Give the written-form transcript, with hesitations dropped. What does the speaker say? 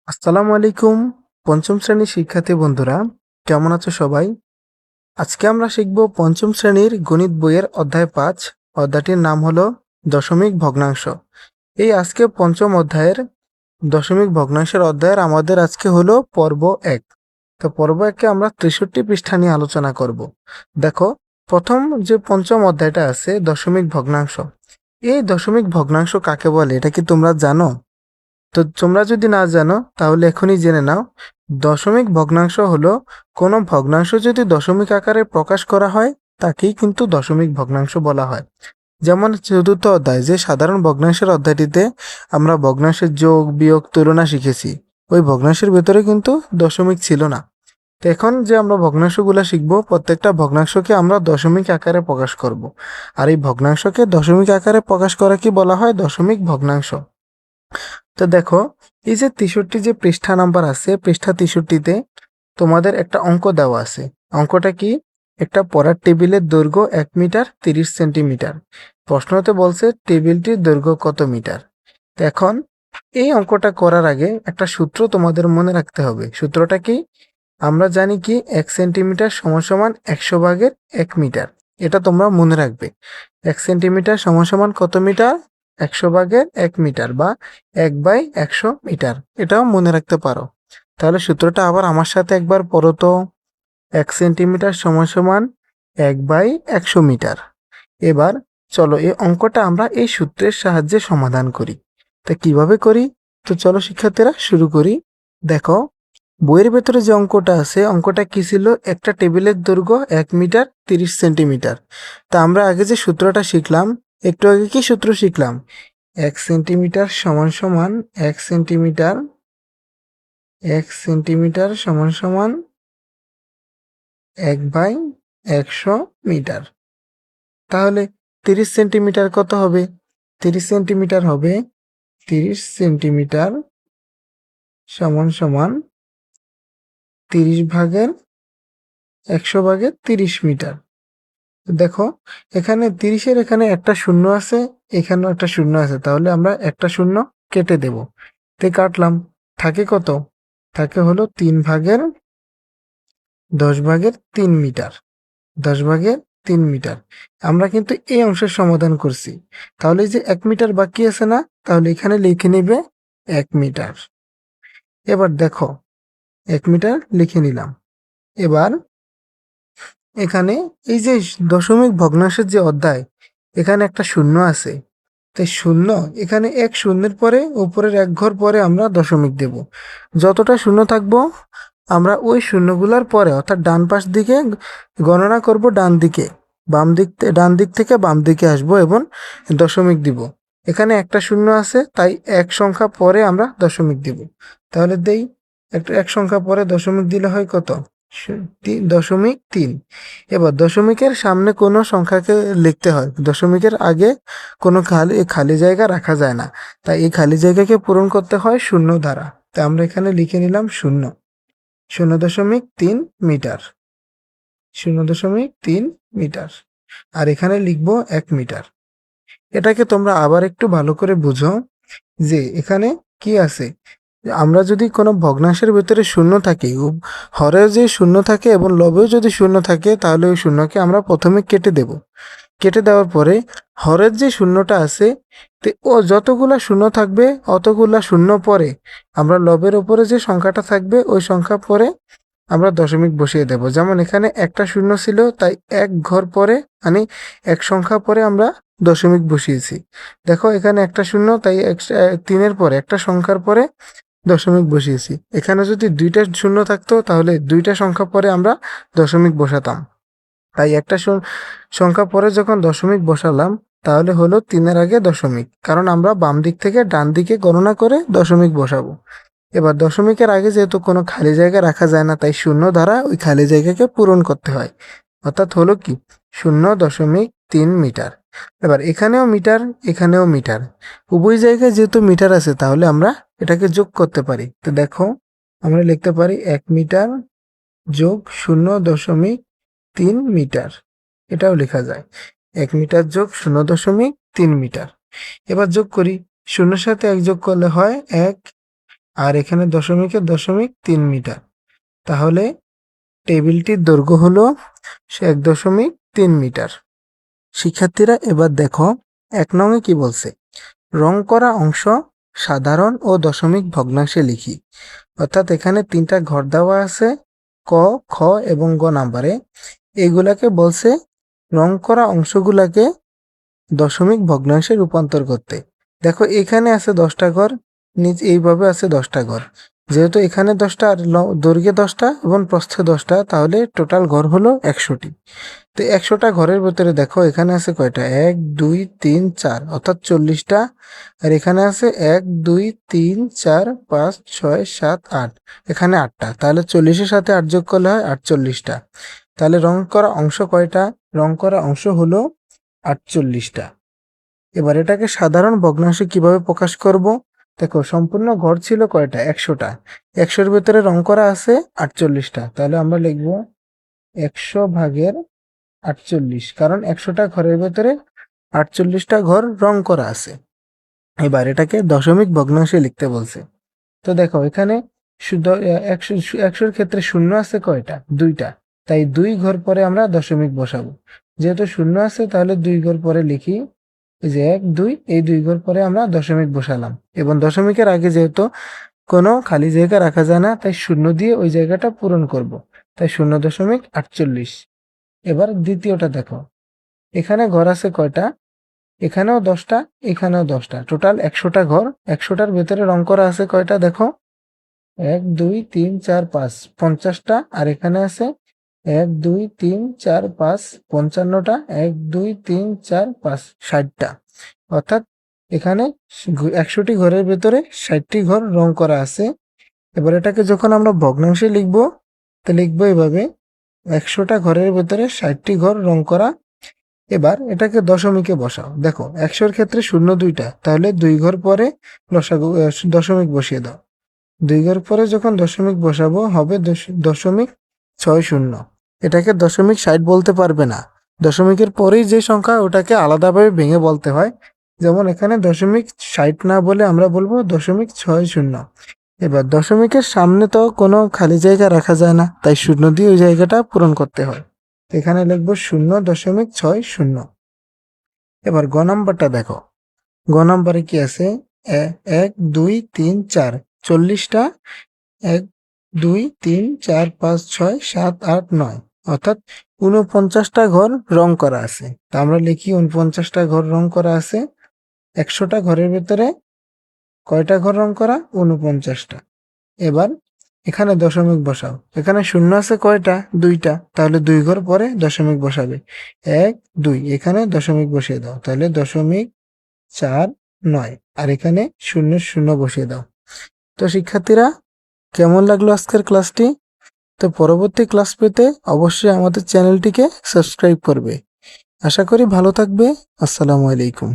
আসসালামু আলাইকুম। পঞ্চম শ্রেণীর শিক্ষার্থী বন্ধুরা, কেমন আছো সবাই? আজকে আমরা শিখব পঞ্চম শ্রেণীর গণিত বইয়ের অধ্যায় ৫। অধ্যায়টির নাম হলো দশমিক ভগ্নাংশ। এই আজকে পঞ্চম অধ্যায়ের দশমিক ভগ্নাংশের অধ্যায়ের আমাদের আজকে হলো পর্ব ১। তো পর্ব ১-এ আমরা ৬৩ পৃষ্ঠা নিয়ে আলোচনা করব। দেখো, প্রথম যে পঞ্চম অধ্যায়টা আছে দশমিক ভগ্নাংশ, এই দশমিক ভগ্নাংশ কাকে বলে এটা কি তোমরা জানো? তো তোমরা যদি না জানো তাহলে এখনই জেনে নাও। দশমিক ভগ্নাংশ হলো কোনো ভগ্নাংশ যদি দশমিক আকারে প্রকাশ করা হয় তাকেই কিন্তু দশমিক ভগ্নাংশ বলা হয়। যেমন চতুর্থ অধ্যায় যে সাধারণ ভগ্নাংশের অধ্যায়টিতে আমরা ভগ্নাংশের যোগ বিয়োগ তুলনা শিখেছি, ওই ভগ্নাংশের ভেতরে কিন্তু দশমিক ছিল না। তো এখন যে আমরা ভগ্নাংশগুলো শিখবো, প্রত্যেকটা ভগ্নাংশকে আমরা দশমিক আকারে প্রকাশ করব। আর এই ভগ্নাংশকে দশমিক আকারে প্রকাশ করা কি বলা হয়? দশমিক ভগ্নাংশ। তো দেখো, এই যে ৬৩ যে পৃষ্ঠা নাম্বার আছে, পৃষ্ঠা ৬৩-তে তোমাদের একটা অঙ্ক দেওয়া আছে। অঙ্কটা কি? একটা পড়ার টেবিলের দৈর্ঘ্য ১ মিটার ৩০ সেন্টিমিটার। প্রশ্নতে বলছে টেবিলটির দৈর্ঘ্য কত মিটার। তো এখন এই অঙ্কটা করার আগে একটা সূত্র তোমাদের মনে রাখতে হবে। সূত্রটা কি? আমরা জানি কি ১ সেন্টিমিটার সমান সমান ১০০ ভাগের ১ মিটার। এটা তোমরা মনে রাখবে। ১ সেন্টিমিটার সমান সমান কত মিটার? ১০০ ভাগের ১ মিটার বা ১/১০০ মিটার। এটাও মনে রাখতে পারো। তাহলে সূত্রটা আবার আমার সাথে একবার পড়ো তো। ১ সেন্টিমিটার সমান সমান ১/১০০ মিটার। এবার চলো এই অঙ্কটা আমরা এই সূত্রের সাহায্যে সমাধান করি। তা কিভাবে করি? তো চলো শিক্ষার্থীরা শুরু করি। দেখো, বইয়ের ভেতরে যে অঙ্কটা আছে, অঙ্কটা কি ছিল? একটা টেবিলের দৈর্ঘ্য ১ মিটার ৩০ সেন্টিমিটার। তা আমরা আগে যে সূত্রটা শিখলাম, একটু আগে কি সূত্র শিখলাম? ১ সেন্টিমিটার সমান সমান ১ সেন্টিমিটার ১ সেন্টিমিটার সমান সমান ১/১০০ মিটার। তাহলে ৩০ সেন্টিমিটার কত হবে? ৩০ সেন্টিমিটার হবে ৩০ সেন্টিমিটার সমান সমান ৩০ ভাগের ১০০ ভাগের ৩০ মিটার। দেখো, এখানে ৩০-এর এখানে একটা শূন্য আছে, এখানেও একটা শূন্য আছে, তাহলে আমরা একটা শূন্য কেটে দেব। তে কাটলাম, থাকে কত? থাকে হলো ৩ ভাগের ১০ ভাগের ৩ মিটার। ১০ ভাগের ৩ মিটার। আমরা কিন্তু এই অংশের সমাধান করছি। তাহলে এই যে ১ মিটার বাকি আছে না? তাহলে এখানে লিখে নিবে ১ মিটার। এবার দেখো, ১ মিটার লিখে নিলাম। এবার এখানে এই যে দশমিক ভগ্নাংশের যে অধ্যায়, এখানে একটা শূন্য আছে। তাই শূন্য, এখানে এক শূন্যের পরে উপরের এক ঘর পরে আমরা দশমিক দেব। যতটা শূন্য থাকবো আমরা ওই শূন্যগুলোর পরে অর্থাৎ ডান পাশ দিকে গণনা করব, ডান দিক থেকে বাম দিকে আসবো এবং দশমিক দিব। এখানে একটা শূন্য আছে, তাই এক সংখ্যা পরে আমরা দশমিক দিব। তাহলে দেই, একটা এক সংখ্যা পরে দশমিক দিলে হয় কত? ৩.৩। এবার দশমিকের সামনে কোনো সংখ্যাকে লিখতে হয়, দশমিকের আগে কোনো খালি জায়গা রাখা যায় না। তাই এই খালি জায়গাকে পূরণ করতে হয় শূন্য দ্বারা। তাই আমরা এখানে লিখে নিলাম ০.৩ মিটার। ০.৩ মিটার। আর এখানে লিখবো ১ মিটার। এটাকে তোমরা আবার একটু ভালো করে বুঝো যে এখানে কি আছে। আমরা যদি কোনো ভগ্নাংশের ভেতরে শূন্য থাকে, হরেও যে শূন্য থাকে এবং লবেও যদি শূন্য থাকে, তাহলে ওই শূন্যকে আমরা প্রথমে কেটে দেব। কেটে দেওয়ার পরে হরের যে শূন্যটা আছে, ও যতগুলা শূন্য থাকবে অতগুলা শূন্য পরে আমরা লবের ওপরে যে সংখ্যাটা থাকবে ওই সংখ্যা পরে আমরা দশমিক বসিয়ে দেব। যেমন এখানে একটা শূন্য ছিল, তাই এক ঘর পরে মানে এক সংখ্যা পরে আমরা দশমিক বসিয়েছি। দেখো, এখানে একটা শূন্য, তাই ৩-এর পরে একটা সংখ্যার পরে দশমিক বসিয়েছি। এখানে যদি দুইটা শূন্য থাকতো তাহলে দুইটা সংখ্যা পরে আমরা দশমিক বসাতাম। তাই একটা সংখ্যা পরে যখন দশমিক বসালাম, তাহলে হলো ৩-এর আগে দশমিক, কারণ আমরা বাম দিক থেকে ডান দিকে গণনা করে দশমিক বসাবো। এবার দশমিকের আগে যেহেতু কোনো খালি জায়গা রাখা যায় না, তাই শূন্য দ্বারা ওই খালি জায়গাকে পূরণ করতে হয়। অর্থাৎ হলো কি ০.৩ মিটার। এবার এখানেও মিটার, এখানেও মিটার, উভয় জায়গায় যেহেতু মিটার আছে, তাহলে আমরা এটাকে যোগ করতে পারি। তো দেখো, আমরা লিখতে পারি ১ মিটার যোগ ০.৩ মিটার। এটাও লেখা যায় ১ মিটার যোগ ০.৩ মিটার। এবার যোগ করি, শূন্যের সাথে ১ যোগ করলে হয় ১, আর এখানে দশমিকে 0.3 মিটার। তাহলে টেবিলটির দৈর্ঘ্য হলো 1.3 মিটার। শিক্ষার্থীরা এবার দেখো 1 নং কি বলছে, রং করা অংশ সাধারণ ও দশমিক ভগ্নাংশে লিখি। অর্থাৎ এখানে 3টা ঘর দেওয়া আছে, ক, খ এবং গ নাম্বারে। এইগুলাকে বলছে রং করা অংশগুলাকে দশমিক ভগ্নাংশে রূপান্তর করতে। দেখো এখানে আছে 10টা ঘর, নিচ এইভাবে আছে 10টা ঘর। যেহেতু এখানে 10টা আর দৈর্ঘ্যে 10টা এবং প্রস্থে 10টা, তাহলে টোটাল ঘর হলো 100টি। তো 100টা ঘরের ভিতরে দেখো এখানে আছে কয়টা, 1 2 3 4, অর্থাৎ 40টা। আর এখানে আছে 1 2 3 4 5 6 7 8, এখানে 8টা। তাহলে 40-এর সাথে 8 যোগ করলে হয় 48টা। তাহলে রং করা অংশ কয়টা, রং করা অংশ হলো 48টা। এবার এটাকে সাধারণ ভগ্নাংশে কিভাবে প্রকাশ করব? দেখো সম্পূর্ণ ঘর ছিল কয়টা, 100টা। 100-এর ভিতরে রং করা আছে 48টা। তাহলে আমরা লিখব 100/48, কারণ 100টা ঘরের ভেতরে 48টা ঘর রং করা আছে। এবার এটাকে দশমিক ভগ্নাংশে লিখতে বলছে। তো দেখো এখানে শুধু 100-এর ক্ষেত্রে শূন্য আছে কয়টা, 2টা। তাই 2 ঘর পরে আমরা দশমিক বসাবো। যেহেতু শূন্য আছে তাহলে 2 ঘর পরে লিখি, এই যে 1 2, এই 2 ঘর পরে আমরা দশমিক বসালাম। এবং দশমিকের আগে যেহেতু কোনো খালি জায়গা রাখা যায় না, তাই শূন্য দিয়ে ওই জায়গাটা পূরণ করব। তাই 0.48। এবার দ্বিতীয়টা দেখো, এখানে ঘর আছে কয়টা, এখানেও 10টা, এখানেও 10টা, টোটাল 100টা ঘর। 100টার ভেতরে রং করা আছে কয়টা দেখো, 1 2 3 4 5, 50টা। আর এখানে আছে 1 2 3 4 5, 55টা। 1 2 3 4 5, 60টা। অর্থাৎ এখানে 100টি ঘরের ভেতরে 60টি ঘর রং করা আছে। এবার এটাকে যখন আমরা ভগ্নাংশে লিখব, তো লিখবো এভাবে, 100টা ঘরের ভেতরে 60টি ঘর রং করা। এবার এটাকে দশমিকে বসাও। দেখো 100-এর ক্ষেত্রে শূন্য 2টা, তাহলে 2 ঘর পরে দশমিক বসিয়ে দাও। 2 ঘর পরে যখন দশমিক বসাবো হবে 0.60। এটাকে 0.60 বলতে পারবে না, দশমিকের পরেই যে সংখ্যা ওটাকে আলাদাভাবে ভেঙে বলতে হয়। যেমন এখানে 0.60 না বলে আমরা বলবো 0.60। এবার দশমিকের সামনে তো কোনো খালি জায়গা রাখা যায় না, তাই শূন্য দিয়ে ওই জায়গাটা পূরণ করতে হয়। এখানে লিখবো 0.60। এবার গ নাম্বারটা দেখো, গ নাম্বারে কি আছে, 1 2 3 4, 40টা। 1 2 3 4 5 6 7 8 9, অর্থাৎ 49টা ঘর রং করা আছে। তা আমরা লিখি 49টা ঘর রং করা আছে। 100টা ঘরের ভেতরে কয়টা ঘর রং করা, 49টা। এবার এখানে দশমিক বসাও। এখানে শূন্য আছে কয়টা, 2টা, তাহলে 2 ঘর পরে দশমিক বসাবে। 1 2, এখানে দশমিক বসিয়ে দাও, তাহলে 0.49। আর এখানে 0 0 বসিয়ে দাও। তো শিক্ষার্থীরা, কেমন লাগলো আজকের ক্লাসটি? তো পরবর্তী ক্লাস পেতে অবশ্যই আমাদের চ্যানেলটিকে সাবস্ক্রাইব করবে। আশা করি ভালো থাকবে। আসসালামু আলাইকুম।